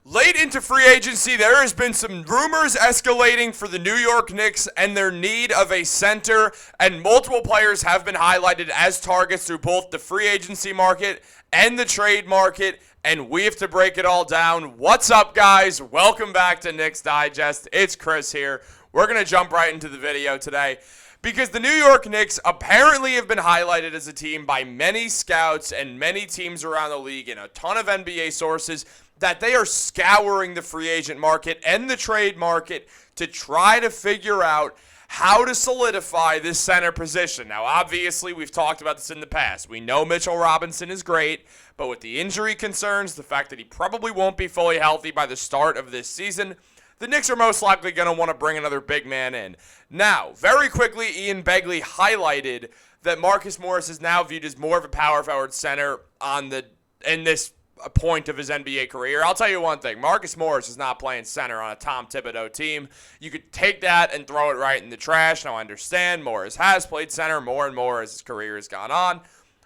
Late into free agency, there has been some rumors escalating for the New York Knicks and their need of a center, and multiple players have been highlighted as targets through both the free agency market and the trade market, and we have to break it all down. What's up, guys? Welcome back to Knicks Digest. It's Chris here. We're going to jump right into the video today because the New York Knicks apparently have been highlighted as a team by many scouts and many teams around the league and a ton of NBA sources that they are scouring the free agent market and the trade market to try to figure out how to solidify this center position. Now, obviously, we've talked about this in the past. We know Mitchell Robinson is great, but with the injury concerns, the fact that he probably won't be fully healthy by the start of this season, the Knicks are most likely going to want to bring another big man in. Now, very quickly, Ian Begley highlighted that Marcus Morris is now viewed as more of a power forward center in this point of his NBA career. I'll tell you one thing. Marcus Morris is not playing center on a Tom Thibodeau team. You could take that and throw it right in the trash. Now, I understand Morris has played center more and more as his career has gone on.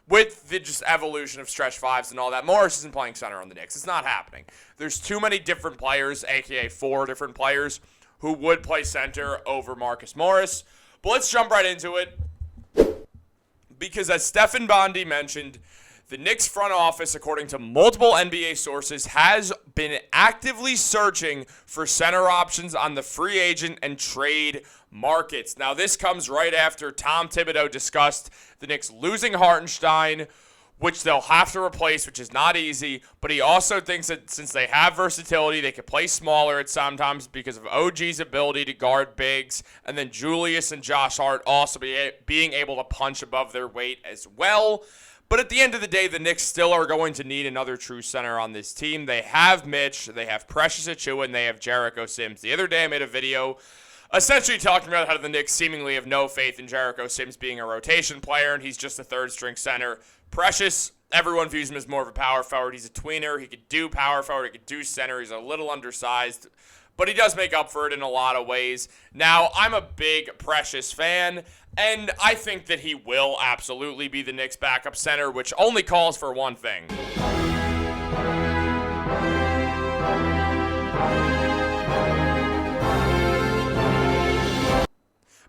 With the just evolution of stretch fives and all that, Morris isn't playing center on the Knicks. It's not happening. There's too many different players, a.k.a. 4 different players, who would play center over Marcus Morris. But let's jump right into it. Because as Stefan Bondy mentioned, the Knicks front office, according to multiple NBA sources, has been actively searching for center options on the free agent and trade markets. Now, this comes right after Tom Thibodeau discussed the Knicks losing Hartenstein, which they'll have to replace, which is not easy. But he also thinks that since they have versatility, they can play smaller at sometimes because of OG's ability to guard bigs, and then Julius and Josh Hart also being able to punch above their weight as well. But at the end of the day, the Knicks still are going to need another true center on this team. They have Mitch, they have Precious Achiuwa, and they have Jericho Sims. The other day I made a video essentially talking about how the Knicks seemingly have no faith in Jericho Sims being a rotation player, and he's just a third-string center. Precious, everyone views him as more of a power forward. He's a tweener. He could do power forward. He could do center. He's a little undersized, but he does make up for it in a lot of ways. Now, I'm a big Precious fan, and I think that he will absolutely be the Knicks' backup center, which only calls for one thing.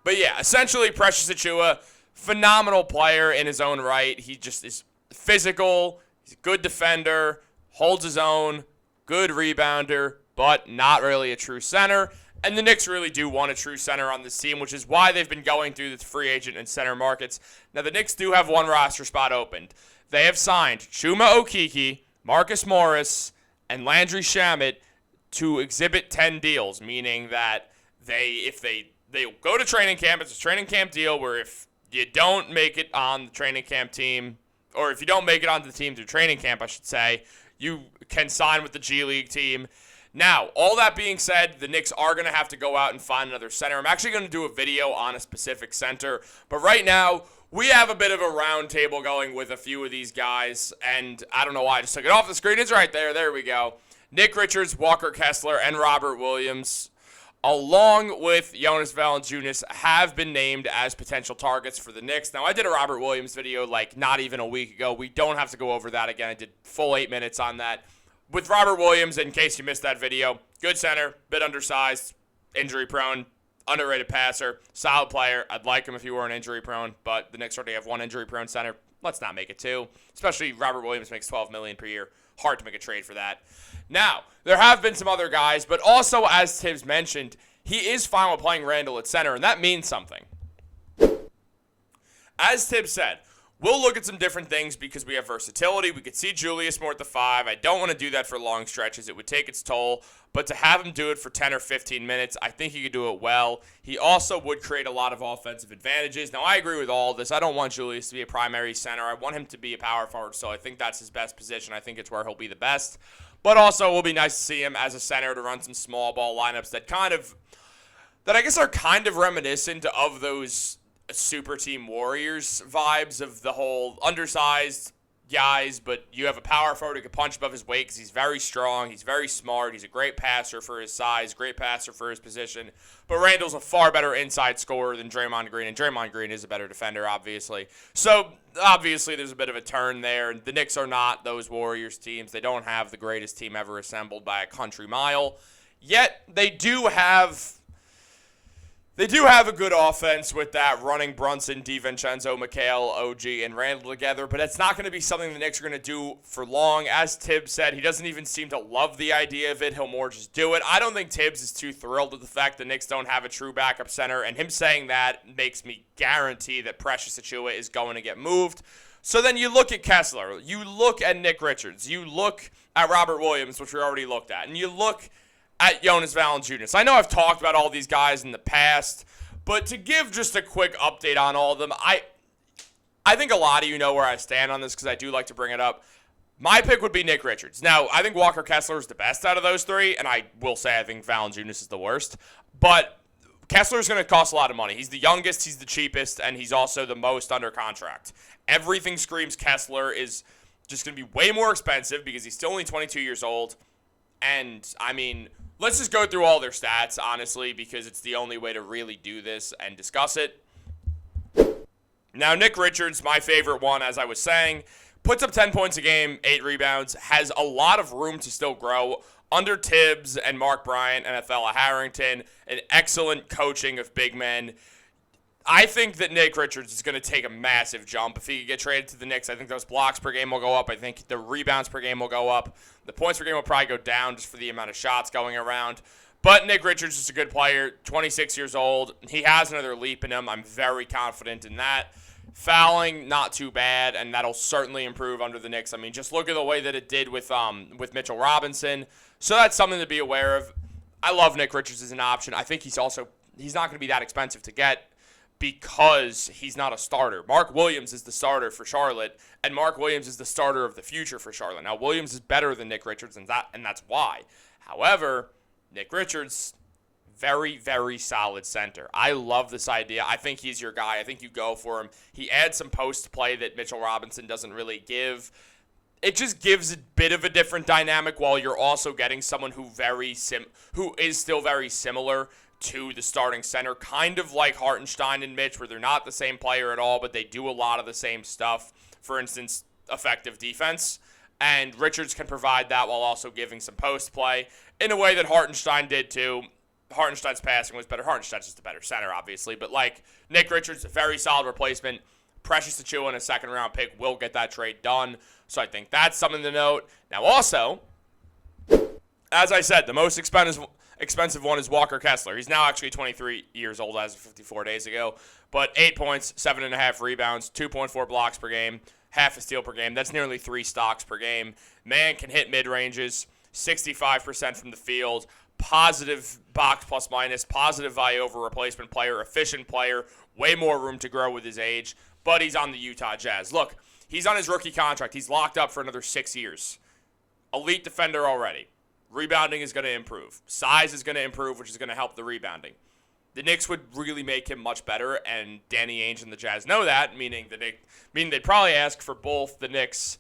But yeah, essentially Precious Achiuwa, phenomenal player in his own right. He just is physical, he's a good defender, holds his own, good rebounder, but not really a true center. And the Knicks really do want a true center on this team, which is why they've been going through the free agent and center markets. Now, the Knicks do have one roster spot opened. They have signed Chuma Okeke, Marcus Morris, and Landry Shamet to exhibit 10 deals, meaning that if they go to training camp, it's a training camp deal where if you don't make it on the training camp team, or if you don't make it onto the team through training camp, I should say, you can sign with the G League team. Now, all that being said, the Knicks are going to have to go out and find another center. I'm actually going to do a video on a specific center, but right now, we have a bit of a round table going with a few of these guys, and I don't know why I just took it off the screen. It's right there. There we go. Nick Richards, Walker Kessler, and Robert Williams, along with Jonas Valancius, have been named as potential targets for the Knicks. Now, I did a Robert Williams video like not even a week ago. We don't have to go over that again. I did full 8 minutes on that. With Robert Williams, in case you missed that video, good center, bit undersized, injury-prone, underrated passer, solid player. I'd like him if he weren't injury-prone, but the Knicks already have one injury-prone center. Let's not make it two, especially Robert Williams makes $12 million per year. Hard to make a trade for that. Now, there have been some other guys, but also, as Tibbs mentioned, he is fine with playing Randall at center, and that means something. As Tibbs said, we'll look at some different things because we have versatility. We could see Julius more at the 5. I don't want to do that for long stretches. It would take its toll. But to have him do it for 10 or 15 minutes, I think he could do it well. He also would create a lot of offensive advantages. Now, I agree with all of this. I don't want Julius to be a primary center. I want him to be a power forward, so I think that's his best position. I think it's where he'll be the best. But also, it will be nice to see him as a center to run some small ball lineups that I guess are kind of reminiscent of those Super Team Warriors vibes of the whole undersized, guys, but you have a power forward who can punch above his weight because he's very strong, he's very smart, he's a great passer for his size, great passer for his position. But Randall's a far better inside scorer than Draymond Green, and Draymond Green is a better defender, obviously. So, obviously, there's a bit of a turn there. The Knicks are not those Warriors teams. They don't have the greatest team ever assembled by a country mile. Yet, they do have a good offense with that running Brunson, DiVincenzo, Mikal, OG, and Randall together, but it's not going to be something the Knicks are going to do for long. As Tibbs said, he doesn't even seem to love the idea of it. He'll more just do it. I don't think Tibbs is too thrilled with the fact the Knicks don't have a true backup center, and him saying that makes me guarantee that Precious Achiuwa is going to get moved. So then you look at Kessler, you look at Nick Richards, you look at Robert Williams, which we already looked at, and you look at Jonas Valancius. I know I've talked about all these guys in the past, but to give just a quick update on all of them, I think a lot of you know where I stand on this because I do like to bring it up. My pick would be Nick Richards. Now, I think Walker Kessler is the best out of those three, and I will say I think Valancius is the worst. But Kessler is going to cost a lot of money. He's the youngest, he's the cheapest, and he's also the most under contract. Everything screams Kessler is just going to be way more expensive because he's still only 22 years old. And, I mean, let's just go through all their stats, honestly, because it's the only way to really do this and discuss it. Now, Nick Richards, my favorite one, as I was saying, puts up 10 points a game, 8 rebounds, has a lot of room to still grow under Tibbs and Mark Bryant and Fella Harrington, an excellent coaching of big men. I think that Nick Richards is going to take a massive jump. If he could get traded to the Knicks, I think those blocks per game will go up. I think the rebounds per game will go up. The points per game will probably go down just for the amount of shots going around. But Nick Richards is a good player, 26 years old. He has another leap in him. I'm very confident in that. Fouling, not too bad, and that'll certainly improve under the Knicks. I mean, just look at the way that it did with Mitchell Robinson. So that's something to be aware of. I love Nick Richards as an option. I think he's not going to be that expensive to get, because he's not a starter. Mark Williams is the starter for Charlotte, and Mark Williams is the starter of the future for Charlotte. Now, Williams is better than Nick Richards, and that's why. However, Nick Richards, very, very solid center. I love this idea. I think he's your guy. I think you go for him. He adds some post play that Mitchell Robinson doesn't really give. It just gives a bit of a different dynamic while you're also getting someone who is still very similar to the starting center, kind of like Hartenstein and Mitch, where they're not the same player at all, but they do a lot of the same stuff. For instance, effective defense. And Richards can provide that while also giving some post play in a way that Hartenstein did too. Hartenstein's passing was better. Hartenstein's just a better center, obviously. But like Nick Richards, a very solid replacement. Precious Achiuwa in a second-round pick will get that trade done. So I think that's something to note. Now also, as I said, the most expensive one is Walker Kessler. He's now actually 23 years old as of 54 days ago. But 8 points, 7.5 rebounds, 2.4 blocks per game, half a steal per game. That's nearly 3 stocks per game. Man can hit mid-ranges, 65% from the field, positive box plus minus, positive value over replacement player, efficient player, way more room to grow with his age. But he's on the Utah Jazz. Look, he's on his rookie contract. He's locked up for another 6 years. Elite defender already. Rebounding is going to improve. Size is going to improve, which is going to help the rebounding. The Knicks would really make him much better, and Danny Ainge and the Jazz know that, meaning they'd probably ask for both the Knicks'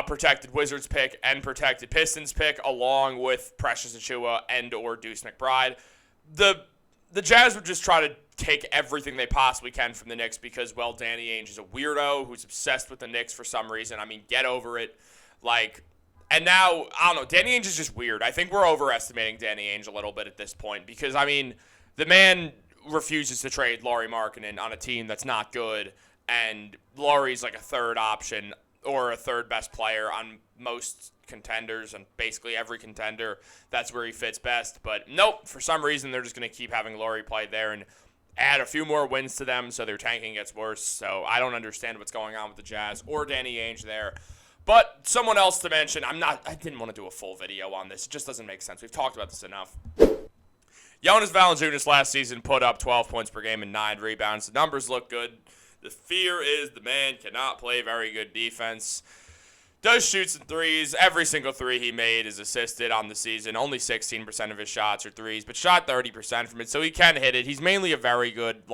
protected Wizards pick and protected Pistons pick, along with Precious Achiuwa and or Deuce McBride. The Jazz would just try to take everything they possibly can from the Knicks because, well, Danny Ainge is a weirdo who's obsessed with the Knicks for some reason. I mean, get over it. And now, I don't know, Danny Ainge is just weird. I think we're overestimating Danny Ainge a little bit at this point because, I mean, the man refuses to trade Lauri Markkanen on a team that's not good, and Lauri's like a third option or a third best player on most contenders, and basically every contender, that's where he fits best. But nope, for some reason, they're just going to keep having Lauri play there and add a few more wins to them so their tanking gets worse. So I don't understand what's going on with the Jazz or Danny Ainge there. But someone else to mention, I didn't want to do a full video on this. It just doesn't make sense. We've talked about this enough. Jonas Valancius last season put up 12 points per game and 9 rebounds. The numbers look good. The fear is the man cannot play very good defense. Does shoot some threes. Every single three he made is assisted on the season. Only 16% of his shots are threes, but shot 30% from it, so he can hit it. He's mainly a very good,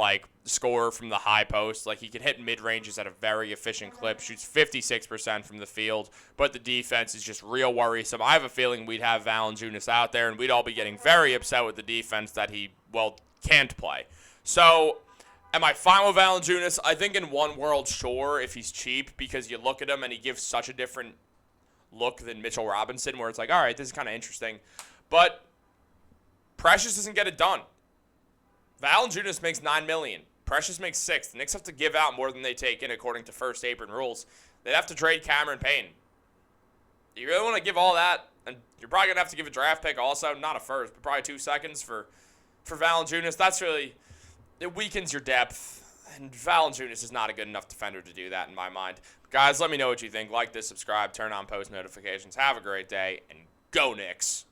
scorer from the high post. He can hit mid-ranges at a very efficient clip. Shoots 56% from the field, but the defense is just real worrisome. I have a feeling we'd have Valancius out there, and we'd all be getting very upset with the defense that he, can't play. So, am I fine with Valancius? I think in one world, sure, if he's cheap, because you look at him and he gives such a different look than Mitchell Robinson, where it's all right, this is kind of interesting. But Precious doesn't get it done. Valancius makes $9 million. Precious makes $6 million. The Knicks have to give out more than they take in according to first apron rules. They'd have to trade Cameron Payne. You really want to give all that? And you're probably going to have to give a draft pick also. Not a first, but probably 2 seconds for Valancius. That's really... It weakens your depth, and Valancius is not a good enough defender to do that in my mind. Guys, let me know what you think. Like this, subscribe, turn on post notifications. Have a great day, and go Knicks.